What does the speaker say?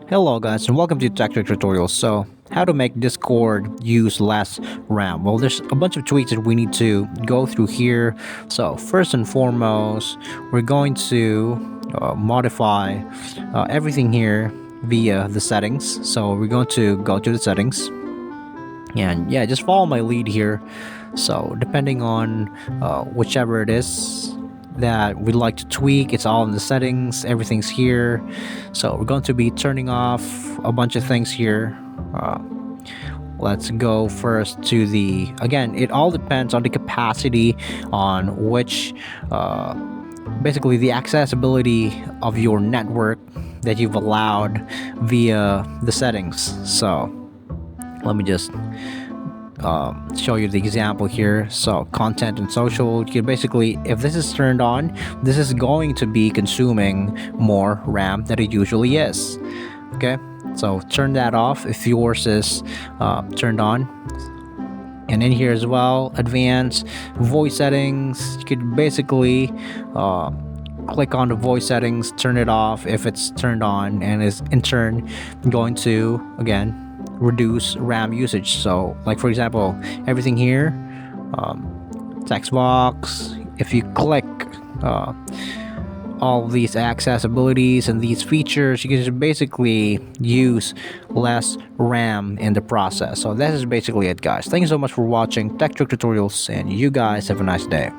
Hello guys and welcome to Tech Tutorials. So how to make Discord use less RAM? Well, there's a bunch of tweaks that we need to go through here. So first and foremost, we're going to modify everything here via the settings. So we're going to go to the settings and yeah, just follow my lead here. So depending on whichever it is that we'd like to tweak, it's all in the settings, everything's here. So we're going to be turning off a bunch of things here. Let's go first to the, again, it all depends on the capacity, on which basically the accessibility of your network that you've allowed via the settings. So let me just show you the example here. So content and social, you can basically, if this is turned on, this is going to be consuming more RAM than it usually is. Okay, so turn that off if yours is turned on. And in here as well, advanced voice settings, you could basically click on the voice settings, turn it off if it's turned on, and is in turn going to again reduce RAM usage. So like for example, everything here, text box, if you click all these accessibilities and these features, you can just basically use less RAM in the process. So that is basically it, guys. Thank you so much for watching Tech Trick Tutorials, and you guys have a nice day.